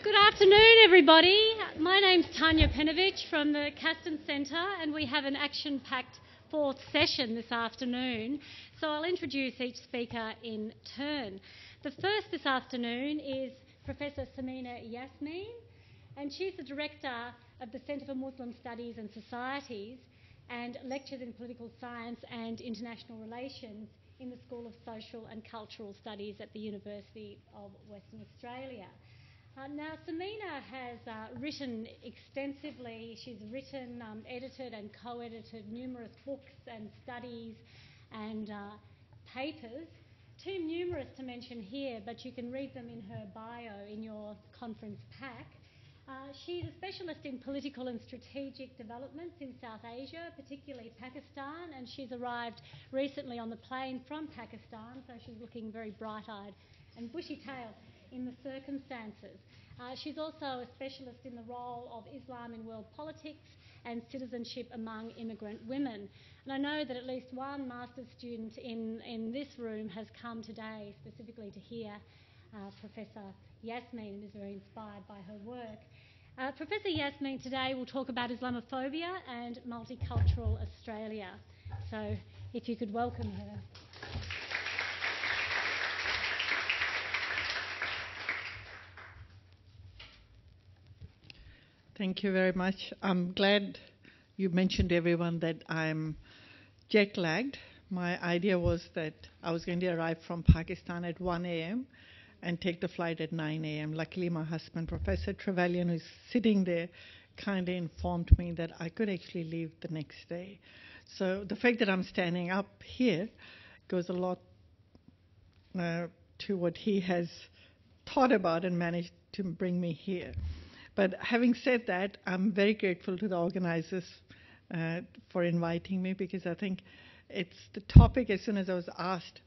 Good afternoon, everybody. My name's Tanya Penovich from the Castan Centre, and we have an action-packed fourth session this afternoon. So I'll introduce each speaker in turn. The first this afternoon is Professor Samina Yasmeen, and she's the Director of the Centre for Muslim Studies and Societies and lectures in political science and international relations in the School of Social and Cultural Studies at the University of Western Australia. Now, Samina has written extensively. She's written, edited and co-edited numerous books and studies and papers, too numerous to mention here, but you can read them in her bio in your conference pack. She's a specialist in political and strategic developments in South Asia, particularly Pakistan, and she's arrived recently on the plane from Pakistan, so she's looking very bright-eyed and bushy-tailed in the circumstances. She's also a specialist in the role of Islam in world politics and citizenship among immigrant women. And I know that at least one master's student in this room has come today specifically to hear Professor Yasmeen and is very inspired by her work. Professor Yasmeen today will talk about Islamophobia and multicultural Australia. So if you could welcome her. Thank you very much. I'm glad you mentioned, everyone, that I'm jet-lagged. My idea was that I was going to arrive from Pakistan at 1 a.m. and take the flight at 9 a.m. Luckily, my husband, Professor Trevelyan, who's sitting there, kindly informed me that I could actually leave the next day. So the fact that I'm standing up here goes a lot to what he has thought about and managed to bring me here. But having said that, I'm very grateful to the organizers for inviting me, because I think it's the topic. As soon as I was asked,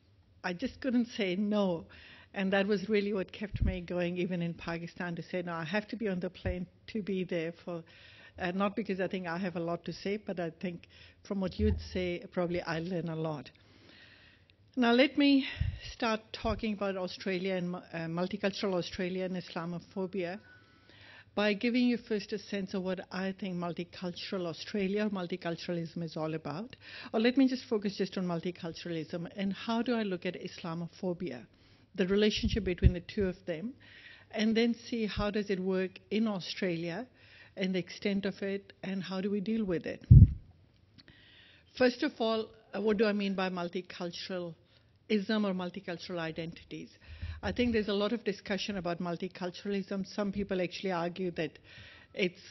I just couldn't say no. And that was really what kept me going, even in Pakistan, to say, no, I have to be on the plane to be there for, not because I think I have a lot to say, but I think from what you'd say, probably I'll learn a lot. Now, let me start talking about Australia and multicultural Australia and Islamophobia by giving you first a sense of what I think multicultural Australia, multiculturalism is all about. Or let me just focus just on multiculturalism and how do I look at Islamophobia, the relationship between the two of them, and then see how does it work in Australia and the extent of it and how do we deal with it. First of all, what do I mean by multiculturalism or multicultural identities? I think there's a lot of discussion about multiculturalism. Some people actually argue that it's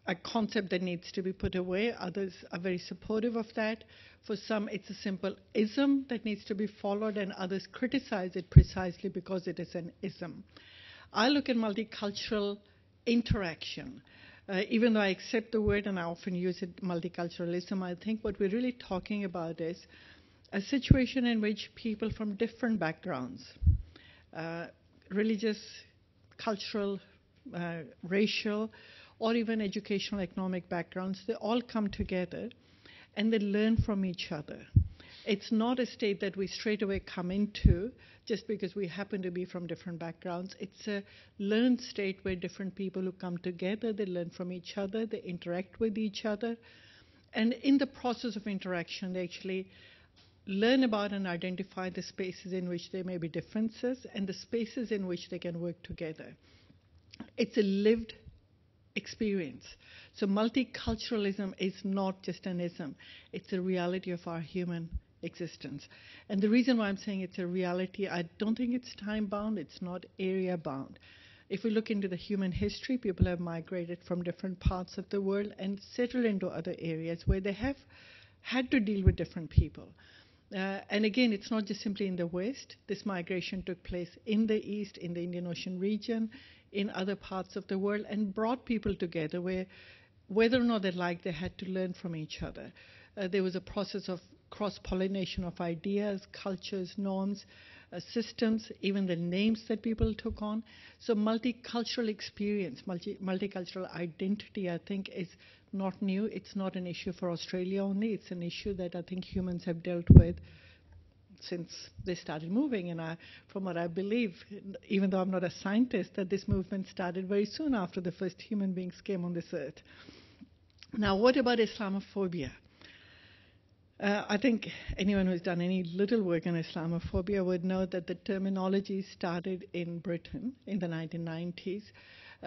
a concept that needs to be put away. Others are very supportive of that. For some, it's a simple ism that needs to be followed, and others criticize it precisely because it is an ism. I look at multicultural interaction. Even though I accept the word and I often use it, multiculturalism, I think what we're really talking about is a situation in which people from different backgrounds, religious, cultural, racial, or even educational, economic backgrounds, they all come together and they learn from each other. It's not a state that we straight away come into just because we happen to be from different backgrounds. It's a learned state where different people who come together, they learn from each other, they interact with each other, and in the process of interaction, they actually learn about and identify the spaces in which there may be differences and the spaces in which they can work together. It's a lived experience. So multiculturalism is not just an ism. It's a reality of our human existence. And the reason why I'm saying it's a reality, I don't think it's time-bound, it's not area-bound. If we look into the human history, people have migrated from different parts of the world and settled into other areas where they have had to deal with different people. And again, it's not just simply in the West. This migration took place in the East, in the Indian Ocean region, in other parts of the world, and brought people together where, whether or not they liked, they had to learn from each other. There was a process of cross-pollination of ideas, cultures, norms, systems, even the names that people took on. So multicultural experience, multicultural identity, I think, is not new. It's not an issue for Australia only. It's an issue that I think humans have dealt with since they started moving. And from what I believe, even though I'm not a scientist, that this movement started very soon after the first human beings came on this earth. Now, what about Islamophobia? I think anyone who's done any little work on Islamophobia would know that the terminology started in Britain in the 1990s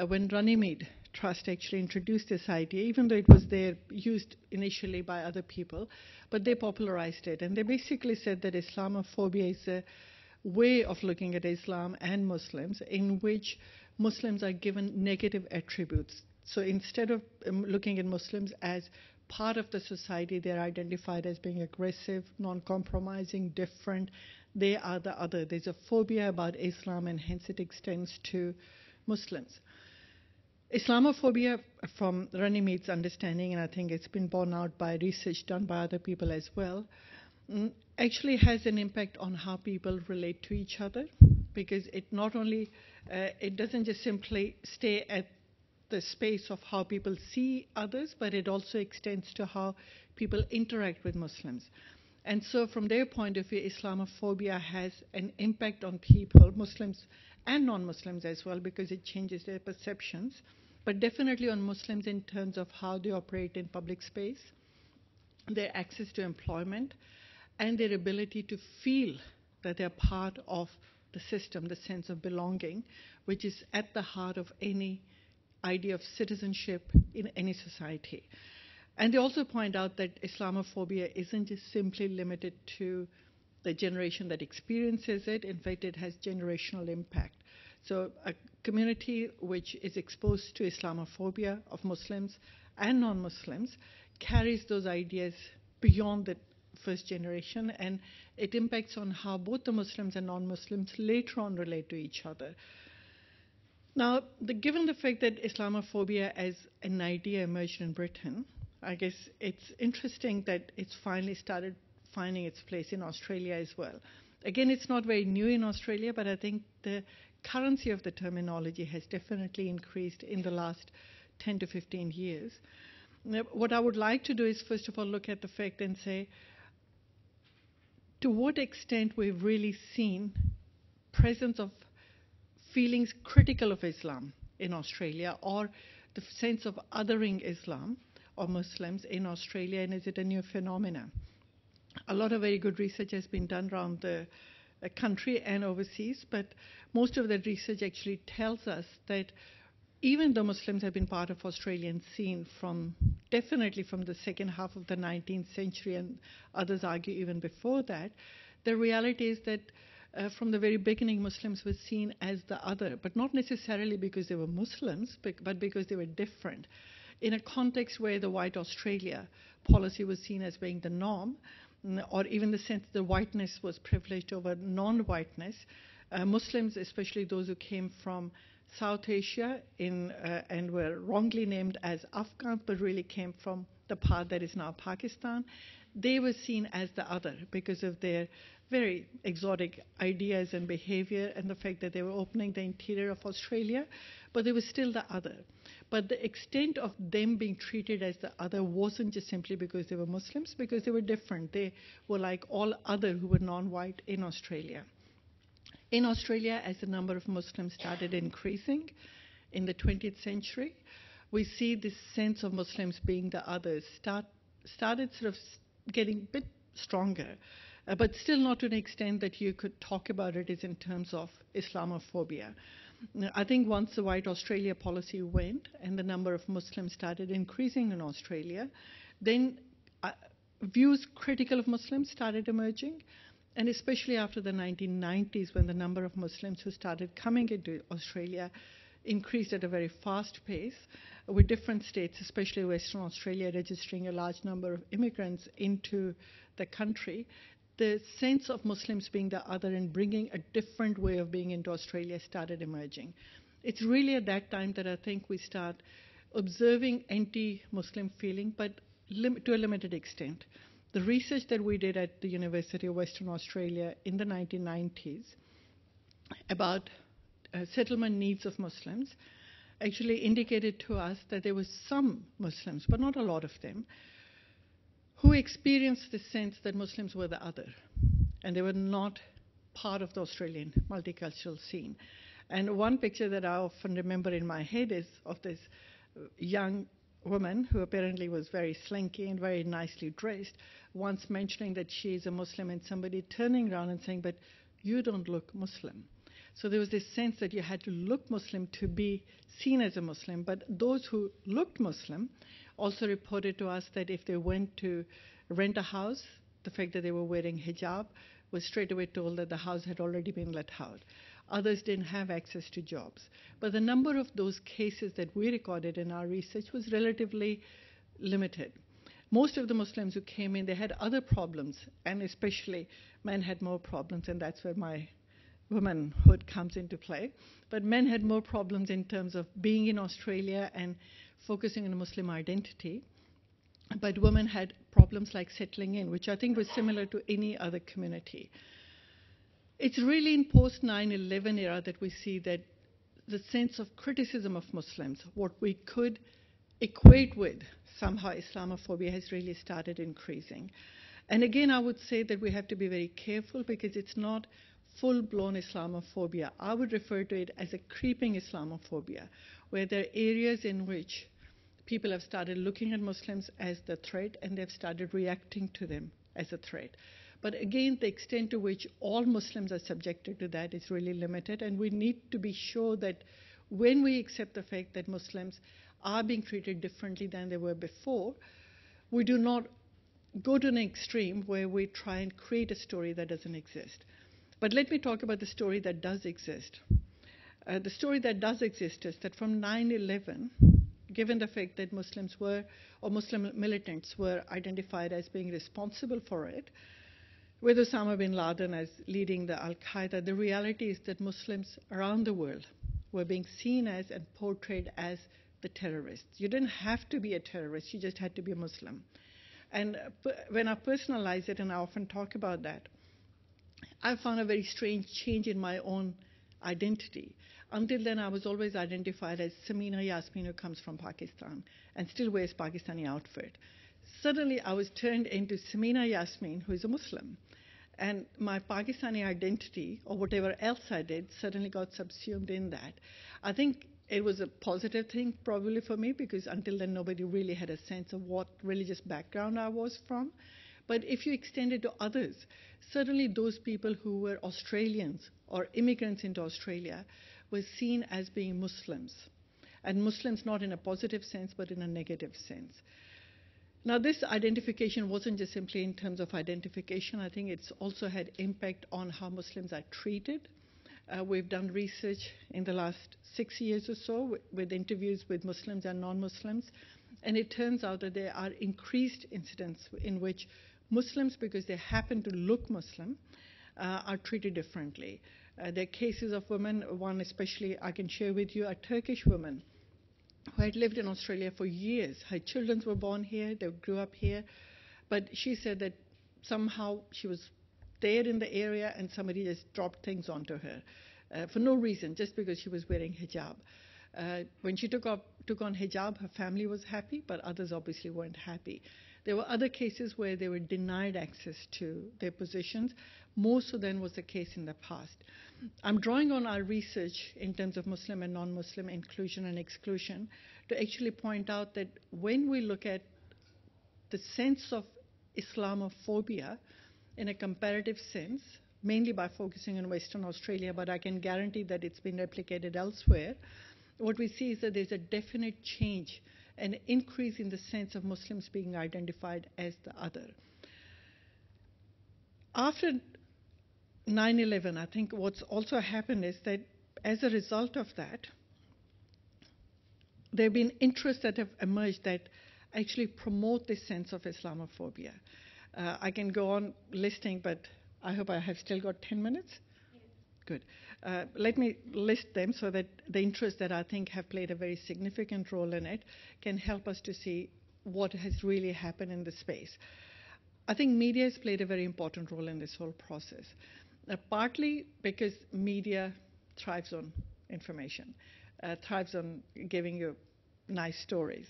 when Runnymede Trust actually introduced this idea, even though it was there used initially by other people, but they popularized it. And they basically said that Islamophobia is a way of looking at Islam and Muslims in which Muslims are given negative attributes. So instead of looking at Muslims as part of the society, they're identified as being aggressive, non-compromising, different. They are the other. There's a phobia about Islam, and hence it extends to Muslims. Islamophobia, from Runnymde's understanding, and I think it's been borne out by research done by other people as well, actually has an impact on how people relate to each other, because it not only, it doesn't just simply stay at the space of how people see others, but it also extends to how people interact with Muslims. And so from their point of view, Islamophobia has an impact on people, Muslims and non-Muslims as well, because it changes their perceptions, but definitely on Muslims in terms of how they operate in public space, their access to employment, and their ability to feel that they're part of the system, the sense of belonging, which is at the heart of any idea of citizenship in any society. And they also point out that Islamophobia isn't just simply limited to the generation that experiences it. In fact, it has generational impact. So a community which is exposed to Islamophobia of Muslims and non-Muslims carries those ideas beyond the first generation, and it impacts on how both the Muslims and non-Muslims later on relate to each other. Now, given the fact that Islamophobia as an idea emerged in Britain, I guess it's interesting that it's finally started finding its place in Australia as well. Again, it's not very new in Australia, but I think the currency of the terminology has definitely increased in the last 10 to 15 years. Now, what I would like to do is, first of all, look at the fact and say, to what extent we've really seen presence of feelings critical of Islam in Australia, or the sense of othering Islam or Muslims in Australia, and is it a new phenomenon? A lot of very good research has been done around the country and overseas, but most of that research actually tells us that even though Muslims have been part of Australian scene definitely from the second half of the 19th century, and others argue even before that, the reality is that from the very beginning, Muslims were seen as the other, but not necessarily because they were Muslims, but because they were different. In a context where the white Australia policy was seen as being the norm, or even the sense that whiteness was privileged over non-whiteness, Muslims, especially those who came from South Asia and were wrongly named as Afghans, but really came from the part that is now Pakistan, they were seen as the other because of their very exotic ideas and behavior and the fact that they were opening the interior of Australia, but they were still the other. But the extent of them being treated as the other wasn't just simply because they were Muslims, because they were different. They were like all other who were non-white in Australia. In Australia, as the number of Muslims started increasing in the 20th century, we see this sense of Muslims being the others started sort of getting a bit stronger, but still not to an extent that you could talk about it as in terms of Islamophobia. I think once the White Australia policy went and the number of Muslims started increasing in Australia, then views critical of Muslims started emerging, and especially after the 1990s, when the number of Muslims who started coming into Australia increased at a very fast pace, with different states, especially Western Australia, registering a large number of immigrants into the country. The sense of Muslims being the other and bringing a different way of being into Australia started emerging. It's really at that time that I think we start observing anti-Muslim feeling, but to a limited extent. The research that we did at the University of Western Australia in the 1990s about settlement needs of Muslims actually indicated to us that there were some Muslims, but not a lot of them, who experienced the sense that Muslims were the other. and they were not part of the Australian multicultural scene. And one picture that I often remember in my head is of this young woman who apparently was very slinky and very nicely dressed, once mentioning that she is a Muslim, and somebody turning around and saying, "But you don't look Muslim." So there was this sense that you had to look Muslim to be seen as a Muslim. But those who looked Muslim also reported to us that if they went to rent a house, the fact that they were wearing hijab was straight away told that the house had already been let out. Others didn't have access to jobs. But the number of those cases that we recorded in our research was relatively limited. Most of the Muslims who came in, they had other problems, and especially men had more problems, and that's where my womanhood comes into play. But men had more problems in terms of being in Australia and focusing on a Muslim identity. But women had problems like settling in, which I think was similar to any other community. It's really in post-9/11 era that we see that the sense of criticism of Muslims, what we could equate with somehow Islamophobia, has really started increasing. And again, I would say that we have to be very careful because it's not full-blown Islamophobia. I would refer to it as a creeping Islamophobia, where there are areas in which people have started looking at Muslims as the threat and they've started reacting to them as a threat. But again, the extent to which all Muslims are subjected to that is really limited, and we need to be sure that when we accept the fact that Muslims are being treated differently than they were before, we do not go to an extreme where we try and create a story that doesn't exist. But let me talk about the story that does exist. The story that does exist is that from 9/11, given the fact that Muslims were, or Muslim militants were identified as being responsible for it, with Osama bin Laden as leading the Al-Qaeda, the reality is that Muslims around the world were being seen as and portrayed as the terrorists. You didn't have to be a terrorist, you just had to be a Muslim. And when I personalize it, and I often talk about that, I found a very strange change in my own identity. Until then, I was always identified as Samina Yasmeen, who comes from Pakistan and still wears Pakistani outfit. Suddenly, I was turned into Samina Yasmeen, who is a Muslim. And my Pakistani identity, or whatever else I did, suddenly got subsumed in that. I think it was a positive thing probably for me, because until then nobody really had a sense of what religious background I was from. But if you extend it to others, certainly those people who were Australians or immigrants into Australia were seen as being Muslims. And Muslims not in a positive sense, but in a negative sense. Now, this identification wasn't just simply in terms of identification. I think it's also had impact on how Muslims are treated. We've done research in the last 6 years or so with interviews with Muslims and non-Muslims, and it turns out that there are increased incidents in which Muslims, because they happen to look Muslim, are treated differently. There are cases of women, one especially I can share with you, a Turkish woman who had lived in Australia for years. Her children were born here, they grew up here, but she said that somehow she was there in the area and somebody just dropped things onto her for no reason, just because she was wearing hijab. When she took on hijab, her family was happy, but others obviously weren't happy. There were other cases where they were denied access to their positions, more so than was the case in the past. I'm drawing on our research in terms of Muslim and non-Muslim inclusion and exclusion to actually point out that when we look at the sense of Islamophobia in a comparative sense, mainly by focusing on Western Australia, but I can guarantee that it's been replicated elsewhere, what we see is that there's a definite change, an increase in the sense of Muslims being identified as the other. After 9/11, I think what's also happened is that as a result of that, there have been interests that have emerged that actually promote this sense of Islamophobia. I can go on listing, but I hope I have still got 10 minutes. Good. Let me list them so that the interests that I think have played a very significant role in it can help us to see what has really happened in the space. I think media has played a very important role in this whole process, partly because media thrives on information, thrives on giving you nice stories.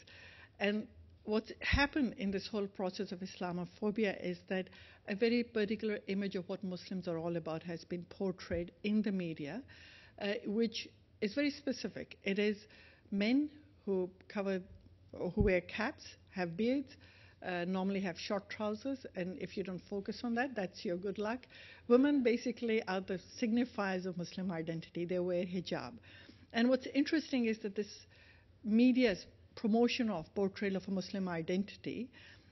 And what's happened in this whole process of Islamophobia is that a very particular image of what Muslims are all about has been portrayed in the media, which is very specific. It is men who wear caps, have beards, normally have short trousers, and if you don't focus on that, that's your good luck. Women basically are the signifiers of Muslim identity. They wear hijab. And what's interesting is that this media's promotion of portrayal of a Muslim identity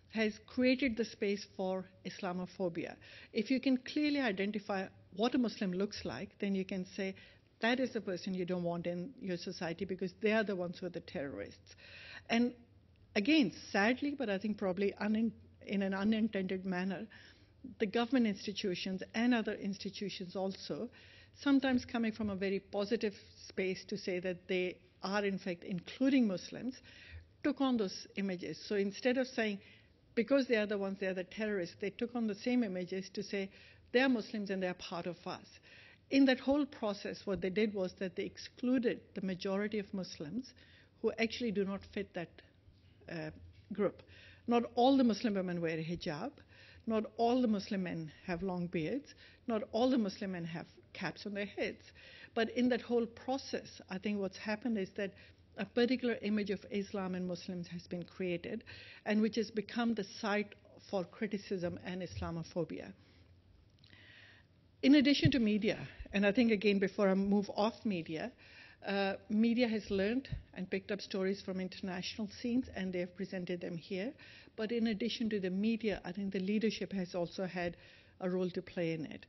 has created the space for Islamophobia. If you can clearly identify what a Muslim looks like, then you can say that is the person you don't want in your society because they are the ones who are the terrorists. And again, sadly, but I think probably in an unintended manner, the government institutions and other institutions also, sometimes coming from a very positive space to say that they are in fact including Muslims, took on those images. So instead of saying, because they are the ones, they are the terrorists, they took on the same images to say, they are Muslims and they are part of us. In that whole process, what they did was that they excluded the majority of Muslims who actually do not fit that group. Not all the Muslim women wear hijab. Not all the Muslim men have long beards. Not all the Muslim men have caps on their heads. But in that whole process, I think what's happened is that a particular image of Islam and Muslims has been created, and which has become the site for criticism and Islamophobia. In addition to media, and I think again before I move off media, media has learned and picked up stories from international scenes and they have presented them here. But in addition to the media, I think the leadership has also had a role to play in it.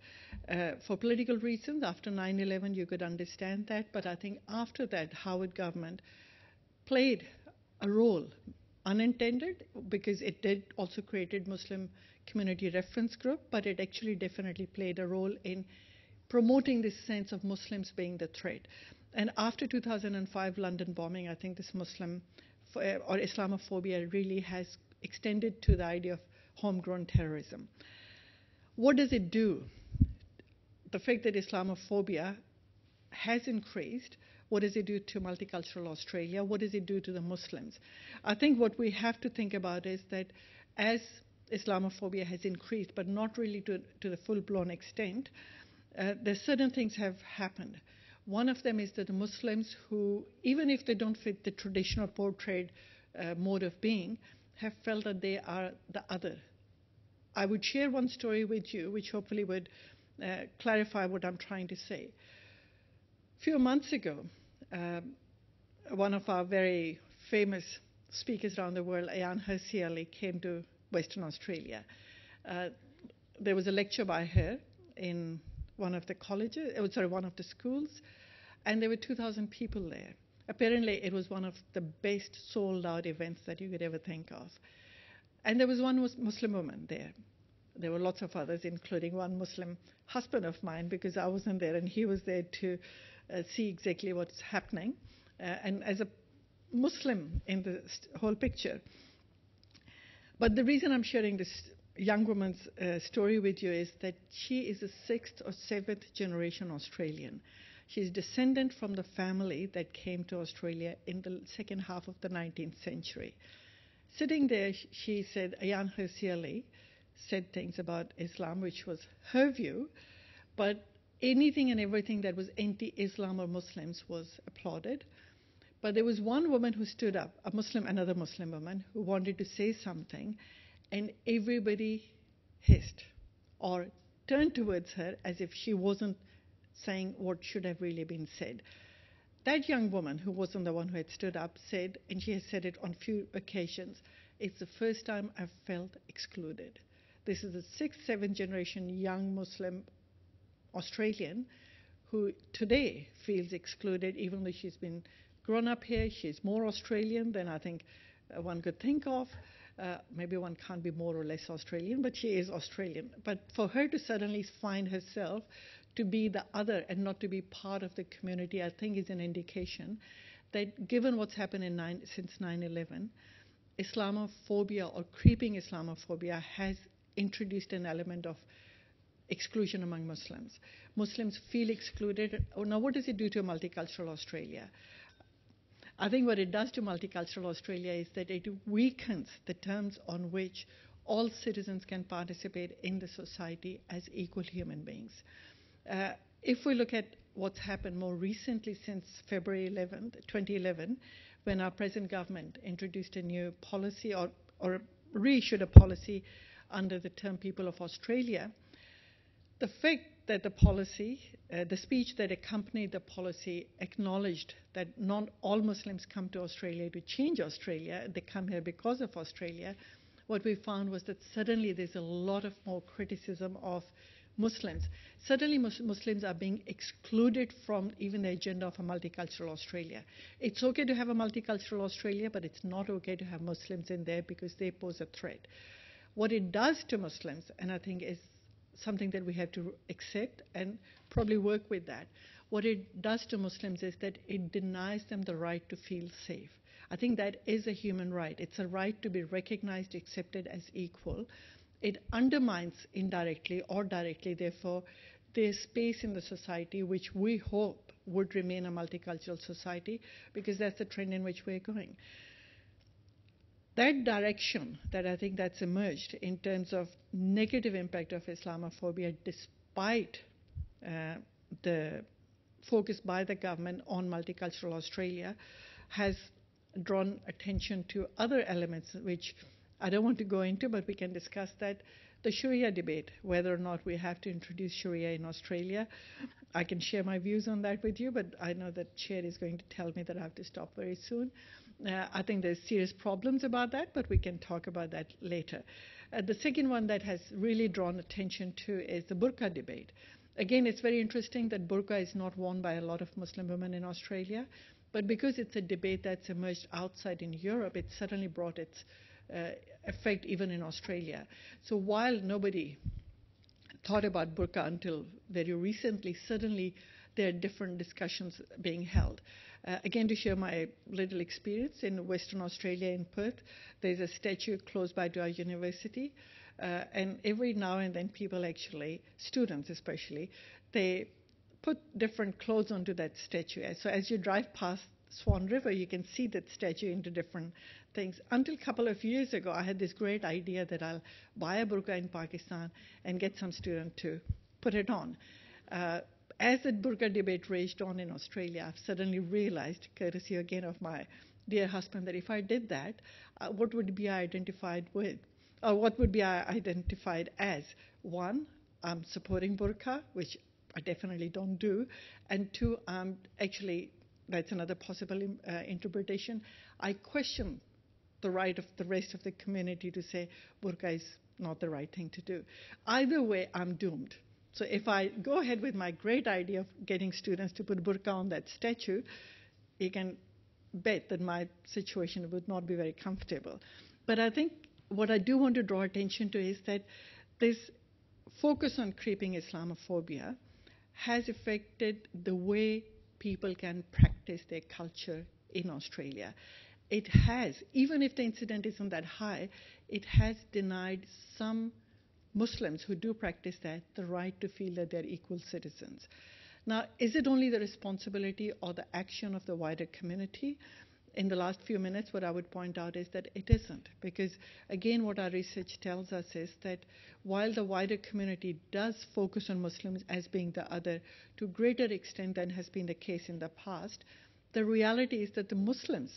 For political reasons, after 9/11 you could understand that, but I think after that Howard government played a role, unintended, because it did also created Muslim community reference group, but it actually definitely played a role in promoting this sense of Muslims being the threat. And after 2005 London bombing, I think this Muslim or Islamophobia really has extended to the idea of homegrown terrorism. What does it do? The fact that Islamophobia has increased, what does it do to multicultural Australia? What does it do to the Muslims? I think what we have to think about is that as Islamophobia has increased, but not really to the full-blown extent, there's certain things have happened. One of them is that the Muslims who, even if they don't fit the traditional portrayed mode of being, have felt that they are the other. I would share one story with you, which hopefully would clarify what I'm trying to say. A few months ago, one of our very famous speakers around the world, Ayaan Hirsi Ali, came to Western Australia. There was a lecture by her in one of the one of the schools, and there were 2,000 people there. Apparently, it was one of the best sold-out events that you could ever think of. And there was one Muslim woman there. There were lots of others, including one Muslim husband of mine, because I wasn't there, and he was there to see exactly what's happening, and as a Muslim in the whole picture. But the reason I'm sharing this young woman's story with you is that she is a 6th or 7th generation Australian. She's descendant from the family that came to Australia in the second half of the 19th century. Sitting there, she said, Ayaan Hirsi Ali said things about Islam, which was her view, but anything and everything that was anti-Islam or Muslims was applauded. But there was one woman who stood up, another Muslim woman, who wanted to say something, and everybody hissed or turned towards her as if she wasn't saying what should have really been said. That young woman, who wasn't the one who had stood up, said, and she has said it on few occasions, it's the first time I've felt excluded. This is a 6th, 7th generation young Muslim Australian who today feels excluded, even though she's been grown up here. She's more Australian than I think one could think of. Maybe one can't be more or less Australian, but she is Australian. But for her to suddenly find herself to be the other and not to be part of the community, I think is an indication that given what's happened since 9/11, Islamophobia or creeping Islamophobia has introduced an element of exclusion among Muslims. Muslims feel excluded. Now, what does it do to multicultural Australia? I think what it does to multicultural Australia is that it weakens the terms on which all citizens can participate in the society as equal human beings. If we look at what's happened more recently since February 11th, 2011, when our present government introduced a new policy or reissued a policy under the term People of Australia, the fact that the policy, the speech that accompanied the policy acknowledged that not all Muslims come to Australia to change Australia, they come here because of Australia, what we found was that suddenly there's a lot of more criticism of Muslims. Suddenly Muslims are being excluded from even the agenda of a multicultural Australia. It's okay to have a multicultural Australia, but it's not okay to have Muslims in there because they pose a threat. What it does to Muslims, and I think is something that we have to accept and probably work with that, what it does to Muslims is that it denies them the right to feel safe. I think that is a human right. It's a right to be recognized, accepted as equal. It undermines indirectly or directly, therefore, their space in the society, which we hope would remain a multicultural society, because that's the trend in which we're going. That direction that I think that's emerged in terms of negative impact of Islamophobia, despite the focus by the government on multicultural Australia, has drawn attention to other elements which I don't want to go into, but we can discuss that. The Sharia debate, whether or not we have to introduce Sharia in Australia. I can share my views on that with you, but I know that Chair is going to tell me that I have to stop very soon. I think there's serious problems about that, but we can talk about that later. The second one that has really drawn attention to is the burqa debate. Again, it's very interesting that burqa is not worn by a lot of Muslim women in Australia, but because it's a debate that's emerged outside in Europe, it suddenly brought its effect even in Australia. So while nobody thought about burqa until very recently, suddenly there are different discussions being held. Again, to share my little experience in Western Australia in Perth, there's a statue close by to our university, and every now and then people actually, students especially, they put different clothes onto that statue. So as you drive past Swan River, you can see that statue into different things. Until a couple of years ago, I had this great idea that I'll buy a burqa in Pakistan and get some student to put it on. As the burqa debate raged on in Australia, I've suddenly realized, courtesy again of my dear husband, that if I did that, what would be identified with? Or what would be identified as? One, I'm supporting burqa, which I definitely don't do. And two, actually, that's another possible interpretation. I question the right of the rest of the community to say burqa is not the right thing to do. Either way, I'm doomed. So if I go ahead with my great idea of getting students to put burqa on that statue, you can bet that my situation would not be very comfortable. But I think what I do want to draw attention to is that this focus on creeping Islamophobia has affected the way people can practice their culture in Australia. It has, even if the incident isn't that high, it has denied some Muslims who do practice that the right to feel that they're equal citizens. Now, is it only the responsibility or the action of the wider community? In the last few minutes, what I would point out is that it isn't, because again, what our research tells us is that while the wider community does focus on Muslims as being the other to a greater extent than has been the case in the past, the reality is that the Muslims,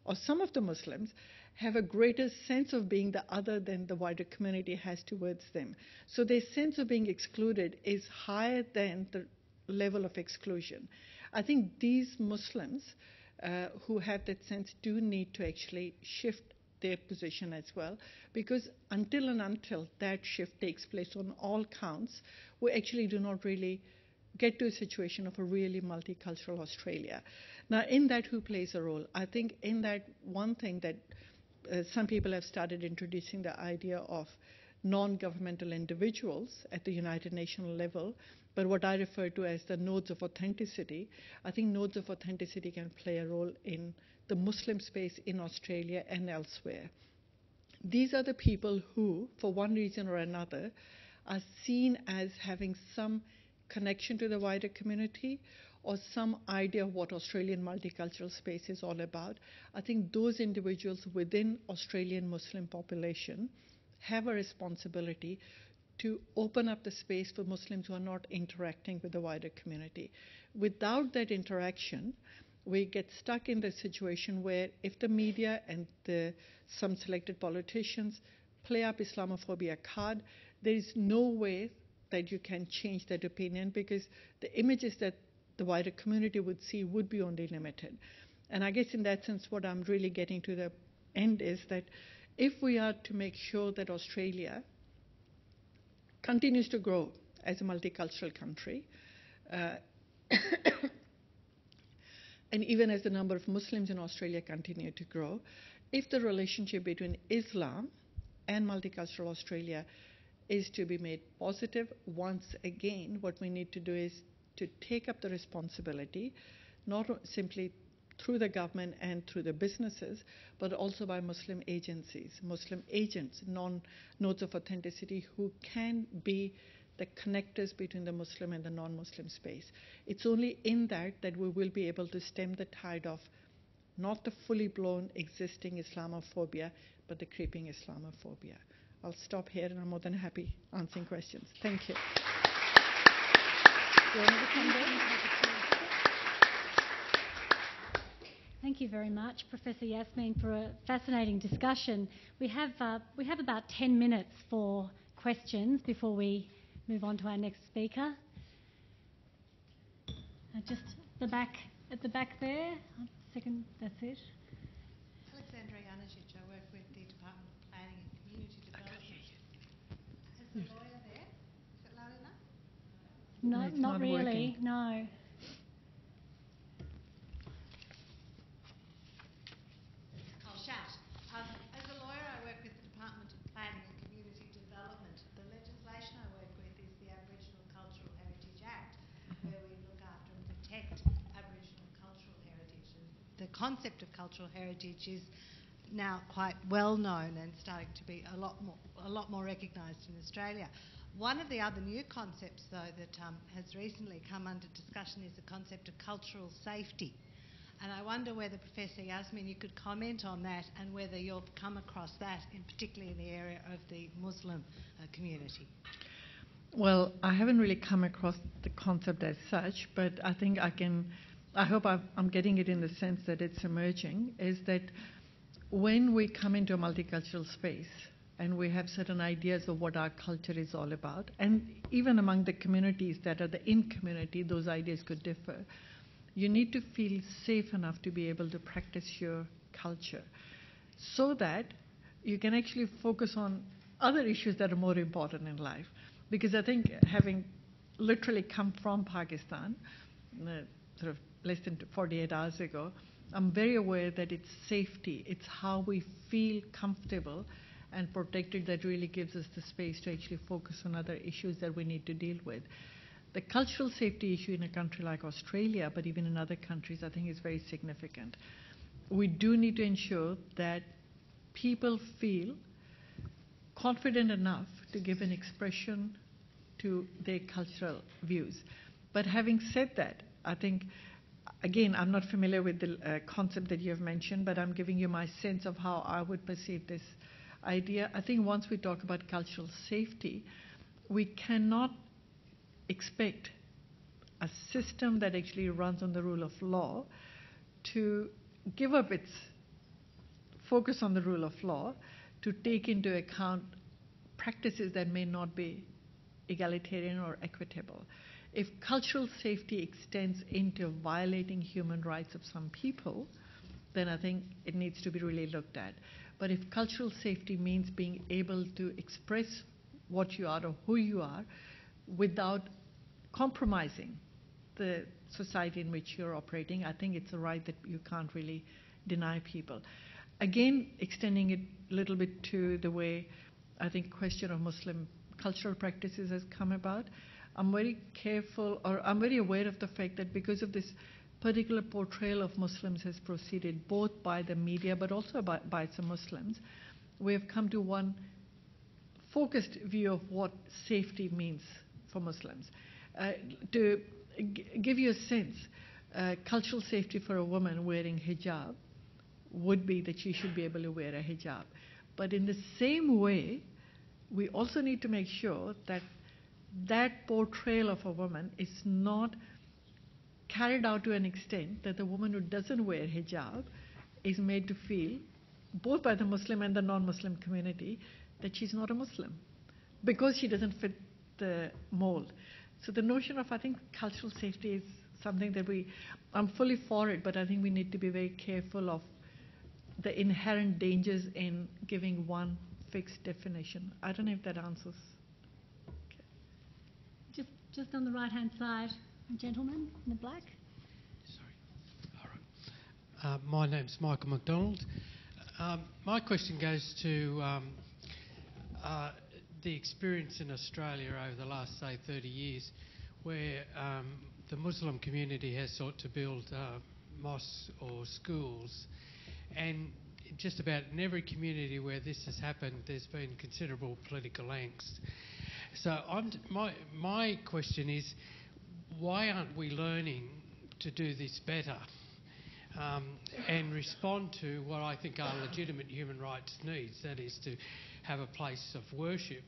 or some of the Muslims, have a greater sense of being the other than the wider community has towards them. So their sense of being excluded is higher than the level of exclusion. I think these Muslims who have that sense do need to actually shift their position as well, because until that shift takes place on all counts, we actually do not really get to a situation of a really multicultural Australia. Now, in that, who plays a role? I think in that, one thing that some people have started introducing the idea of non-governmental individuals at the United Nations level, but what I refer to as the nodes of authenticity. I think nodes of authenticity can play a role in the Muslim space in Australia and elsewhere. These are the people who, for one reason or another, are seen as having some connection to the wider community, or some idea of what Australian multicultural space is all about, I think those individuals within Australian Muslim population have a responsibility to open up the space for Muslims who are not interacting with the wider community. Without that interaction, we get stuck in the situation where if the media and some selected politicians play up Islamophobia card, there is no way that you can change that opinion, because the images that the wider community would see would be only limited. And I guess in that sense, what I'm really getting to the end is that if we are to make sure that Australia continues to grow as a multicultural country, and even as the number of Muslims in Australia continue to grow, if the relationship between Islam and multicultural Australia is to be made positive, once again, what we need to do is to take up the responsibility, not simply through the government and through the businesses, but also by Muslim agencies, Muslim agents, nodes of authenticity, who can be the connectors between the Muslim and the non-Muslim space. It's only in that we will be able to stem the tide of not the fully blown existing Islamophobia, but the creeping Islamophobia. I'll stop here, and I'm more than happy answering questions. Thank you. Do you want me to come back? Thank you very much, Professor Yasmeen, for a fascinating discussion. We have about 10 minutes for questions before we move on to our next speaker. Just at the back there. Second, that's it. Alexandra Janicic, I work with the Department of Planning and Community Development. Is the lawyer there? Is it loud enough? No, it's not really. Working. No. I'll shout. As a lawyer, I work with the Department of Planning and Community Development. The legislation I work with is the Aboriginal Cultural Heritage Act, where we look after and protect Aboriginal cultural heritage. And the concept of cultural heritage is now quite well known and starting to be a lot more recognised in Australia. One of the other new concepts, though, that has recently come under discussion is the concept of cultural safety. And I wonder whether, Professor Yasmeen, you could comment on that, and whether you've come across that, particularly in the area of the Muslim community. Well, I haven't really come across the concept as such, but I think I hope I'm getting it in the sense that it's emerging, is that when we come into a multicultural space and we have certain ideas of what our culture is all about, and even among the communities that are the in-community, those ideas could differ. You need to feel safe enough to be able to practice your culture so that you can actually focus on other issues that are more important in life. Because I think, having literally come from Pakistan, sort of less than 48 hours ago, I'm very aware that it's safety, it's how we feel comfortable and protected that really gives us the space to actually focus on other issues that we need to deal with. The cultural safety issue in a country like Australia, but even in other countries, I think is very significant. We do need to ensure that people feel confident enough to give an expression to their cultural views. But having said that, I think, again, I'm not familiar with the concept that you have mentioned, but I'm giving you my sense of how I would perceive this idea. I think once we talk about cultural safety, we cannot expect a system that actually runs on the rule of law to give up its focus on the rule of law to take into account practices that may not be egalitarian or equitable. If cultural safety extends into violating human rights of some people, then I think it needs to be really looked at. But if cultural safety means being able to express what you are or who you are without compromising the society in which you're operating, I think it's a right that you can't really deny people. Again, extending it a little bit to the way I think question of Muslim cultural practices has come about, I'm very careful, or I'm very aware of the fact that because of this particular portrayal of Muslims has proceeded both by the media but also by some Muslims, we have come to one focused view of what safety means for Muslims. To give you a sense, cultural safety for a woman wearing hijab would be that she should be able to wear a hijab. But in the same way, we also need to make sure that that portrayal of a woman is not carried out to an extent that the woman who doesn't wear hijab is made to feel, both by the Muslim and the non-Muslim community, that she's not a Muslim because she doesn't fit the mold. So the notion of, I think, cultural safety is something that I'm fully for it, but I think we need to be very careful of the inherent dangers in giving one fixed definition. I don't know if that answers. Okay. Just on the right-hand side, gentleman in the black. Sorry. All right. My name's Michael McDonald. My question goes to the experience in Australia over the last, say, 30 years, where the Muslim community has sought to build mosques or schools, and just about in every community where this has happened, there's been considerable political angst. So my question is, why aren't we learning to do this better and respond to what I think are legitimate human rights needs, that is to have a place of worship,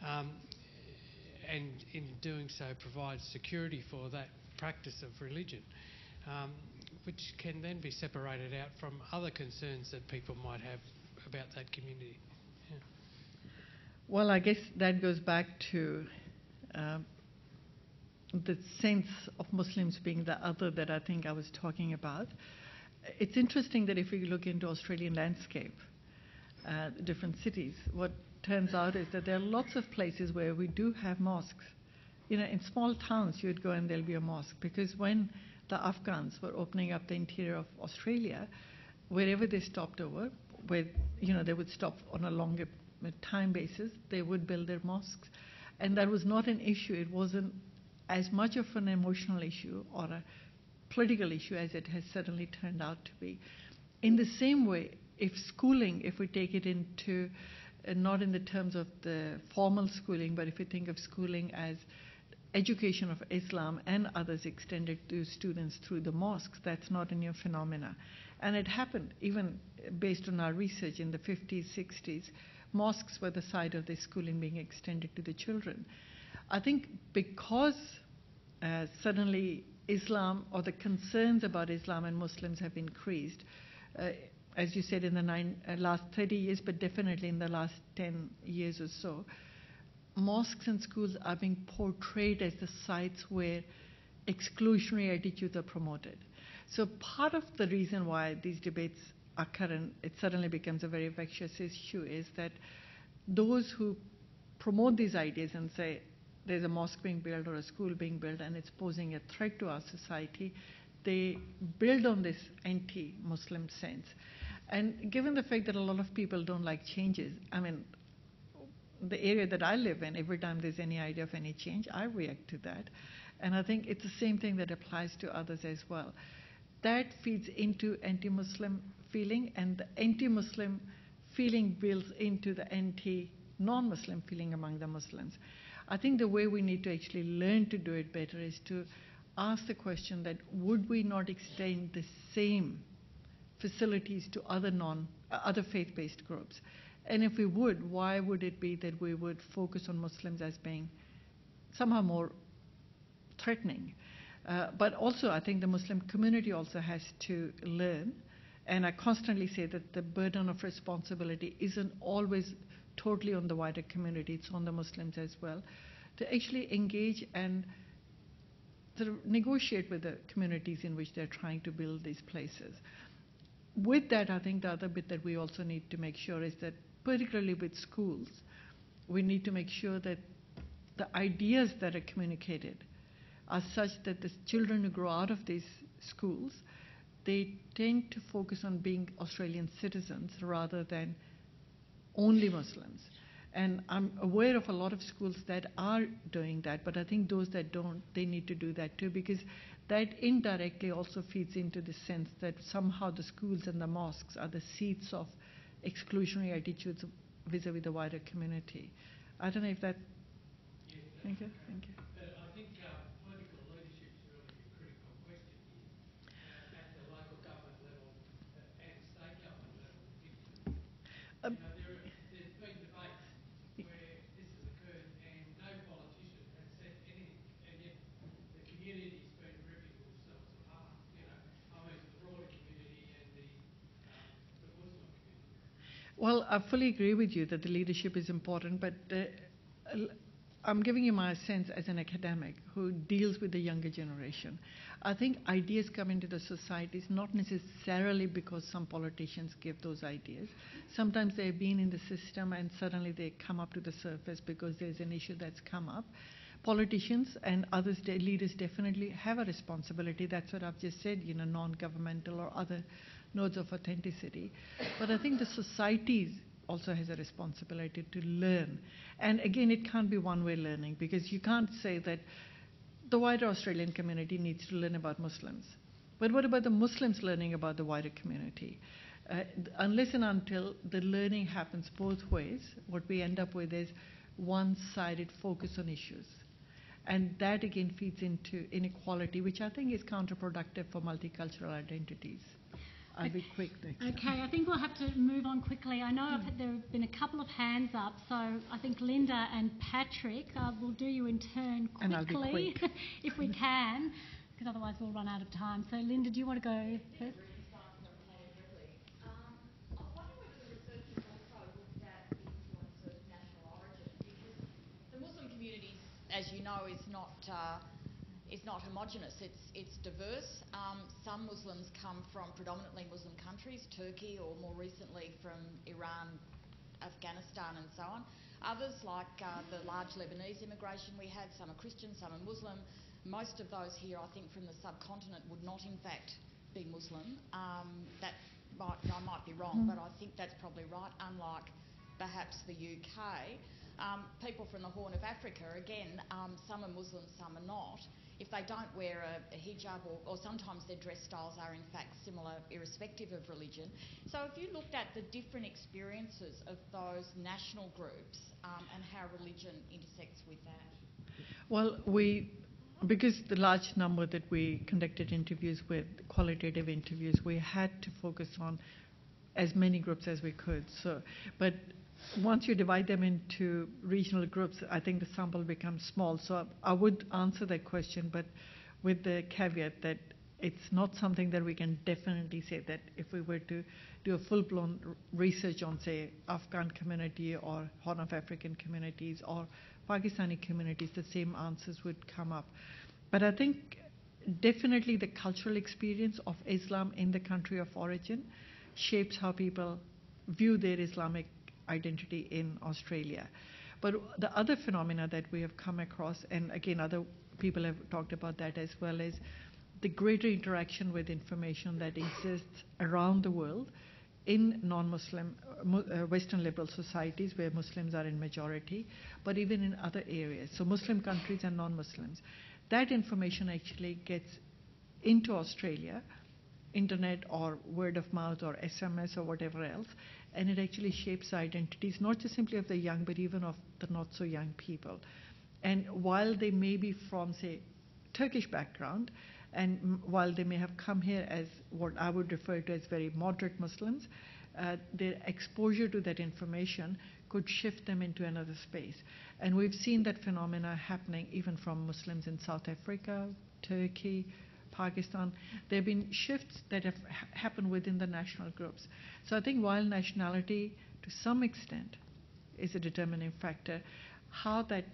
and in doing so provide security for that practice of religion, which can then be separated out from other concerns that people might have about that community. Yeah. Well, I guess that goes back to the sense of Muslims being the other that I think I was talking about. It's interesting that if we look into Australian landscape, different cities, what turns out is that there are lots of places where we do have mosques. You know, in small towns you would go and there'll be a mosque, because when the Afghans were opening up the interior of Australia, wherever they stopped over, where, you know, they would stop on a longer time basis, they would build their mosques. And that was not an issue. It wasn't as much of an emotional issue or a political issue as it has suddenly turned out to be. In the same way, if schooling, if we take it into, not in the terms of the formal schooling, but if we think of schooling as education of Islam and others extended to students through the mosques, that's not a new phenomena. And it happened, even based on our research in the 50s, 60s, mosques were the site of the schooling being extended to the children. I think because suddenly Islam, or the concerns about Islam and Muslims have increased, as you said, in the last 30 years, but definitely in the last 10 years or so, mosques and schools are being portrayed as the sites where exclusionary attitudes are promoted. So part of the reason why these debates are current, it suddenly becomes a very vexatious issue, is that those who promote these ideas and say there's a mosque being built or a school being built and it's posing a threat to our society, they build on this anti-Muslim sense. And given the fact that a lot of people don't like changes, I mean, the area that I live in, every time there's any idea of any change, I react to that. And I think it's the same thing that applies to others as well. That feeds into anti-Muslim feeling, and the anti-Muslim feeling builds into the anti-non-Muslim feeling among the Muslims. I think the way we need to actually learn to do it better is to ask the question that would we not extend the same facilities to other faith-based groups? And if we would, why would it be that we would focus on Muslims as being somehow more threatening? But also, I think the Muslim community also has to learn, and I constantly say that the burden of responsibility isn't always totally on the wider community, it's on the Muslims as well, to actually engage and sort of negotiate with the communities in which they're trying to build these places. With that, I think the other bit that we also need to make sure is that, particularly with schools, we need to make sure that the ideas that are communicated are such that the children who grow out of these schools, they tend to focus on being Australian citizens rather than only Muslims. And I'm aware of a lot of schools that are doing that, but I think those that don't, they need to do that too, because that indirectly also feeds into the sense that somehow the schools and the mosques are the seats of exclusionary attitudes vis-a-vis the wider community. I don't know if that... Yeah, thank you. Thank you. But I think political leadership Well, I fully agree with you that the leadership is important, but I'm giving you my sense as an academic who deals with the younger generation. I think ideas come into the societies not necessarily because some politicians give those ideas. Sometimes they've been in the system and suddenly they come up to the surface because there's an issue that's come up. Politicians and others, leaders definitely have a responsibility. That's what I've just said, non-governmental or other nodes of authenticity. But I think the societies also has a responsibility to learn. And again, it can't be one-way learning, because you can't say that the wider Australian community needs to learn about Muslims. But what about the Muslims learning about the wider community? Unless and until the learning happens both ways, what we end up with is one-sided focus on issues. And that again feeds into inequality, which I think is counterproductive for multicultural identities. I'll be quick next time. Okay, I think we'll have to move on quickly. I know there have been a couple of hands up, so I think Linda and Patrick will do you in turn quickly, and I'll be quick. if we can, because otherwise we'll run out of time. So Linda, do you want to go first? As you know, is not homogenous. It's diverse. Some Muslims come from predominantly Muslim countries, Turkey, or more recently from Iran, Afghanistan, and so on. Others, like the large Lebanese immigration we had, some are Christian, some are Muslim. Most of those here, I think, from the subcontinent would not, in fact, be Muslim. I might be wrong, but I think that's probably right. Unlike perhaps the UK. People from the Horn of Africa, again, some are Muslim, some are not. If they don't wear a hijab, or sometimes their dress styles are in fact similar, irrespective of religion. So if you looked at the different experiences of those national groups and how religion intersects with that. Well, because the large number that we conducted interviews with, qualitative interviews, we had to focus on as many groups as we could. But once you divide them into regional groups, I think the sample becomes small. So I would answer that question, but with the caveat that it's not something that we can definitely say that if we were to do a full-blown research on, say, Afghan community or Horn of African communities or Pakistani communities, the same answers would come up. But I think definitely the cultural experience of Islam in the country of origin shapes how people view their Islamic identity in Australia. But the other phenomena that we have come across, and again other people have talked about that as well, is the greater interaction with information that exists around the world in non-Muslim, Western liberal societies where Muslims are in majority, but even in other areas. So Muslim countries and non-Muslims. That information actually gets into Australia, internet or word of mouth or SMS or whatever else, and it actually shapes identities, not just simply of the young, but even of the not so young people. And while they may be from, say, Turkish background, and while they may have come here as what I would refer to as very moderate Muslims, their exposure to that information could shift them into another space. And we've seen that phenomena happening even from Muslims in South Africa, Turkey, Pakistan. There have been shifts that have happened within the national groups. So I think while nationality to some extent is a determining factor, how that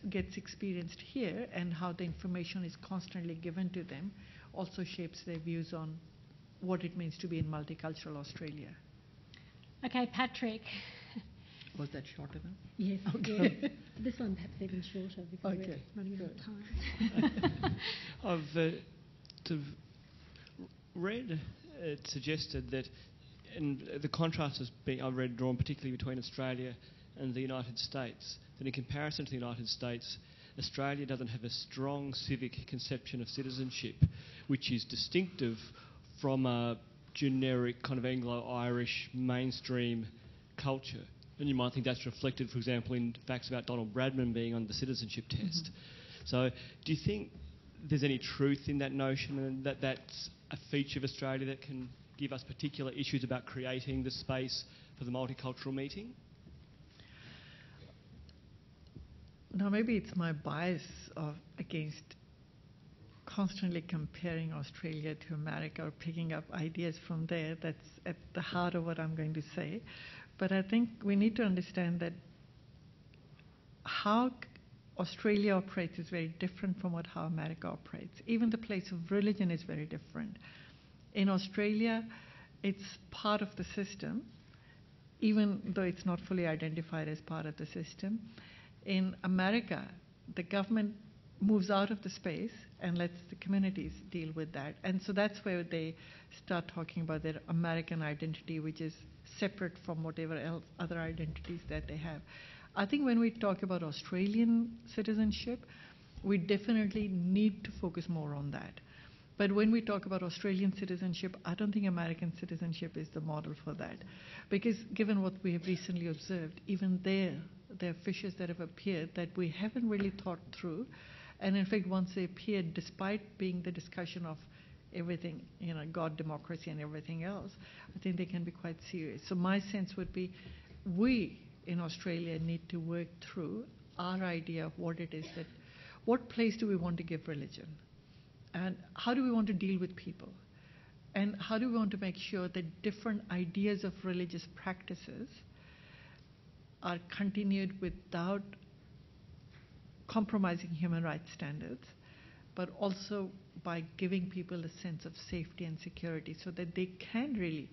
gets experienced here and how the information is constantly given to them also shapes their views on what it means to be in multicultural Australia. Okay, Patrick. Was that shorter than? Yes. Okay. Yeah. This one perhaps even shorter because we're running out of time. I've read it suggested that, and the contrast has been, I've read, drawn particularly between Australia and the United States, that in comparison to the United States, Australia doesn't have a strong civic conception of citizenship, which is distinctive from a generic kind of Anglo-Irish mainstream culture. And you might think that's reflected, for example, in facts about Donald Bradman being on the citizenship test. So do you think there's any truth in that notion, and that that's a feature of Australia that can give us particular issues about creating the space for the multicultural meeting? Now, maybe it's my bias against constantly comparing Australia to America or picking up ideas from there. That's at the heart of what I'm going to say. But I think we need to understand that how Australia operates is very different from how America operates. Even the place of religion is very different. In Australia, it's part of the system, even though it's not fully identified as part of the system. In America, the government moves out of the space and lets the communities deal with that. And so that's where they start talking about their American identity, which is separate from whatever else other identities that they have. I think when we talk about Australian citizenship, we definitely need to focus more on that. But when we talk about Australian citizenship, I don't think American citizenship is the model for that. Because given what we have recently observed, even there are fissures that have appeared that we haven't really thought through. And in fact, once they appeared, despite being the discussion of everything, God, democracy, and everything else, I think they can be quite serious. So my sense would be we in Australia need to work through our idea of what it is that, what place do we want to give religion? And how do we want to deal with people? And how do we want to make sure that different ideas of religious practices are continued without compromising human rights standards, but also by giving people a sense of safety and security so that they can really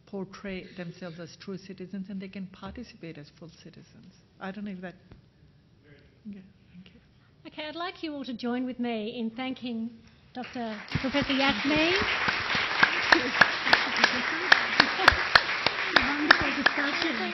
portray themselves as true citizens and they can participate as full citizens. I don't know if that... Yeah, thank you. Okay, I'd like you all to join with me in thanking Professor Yasmeen. Wonderful discussion.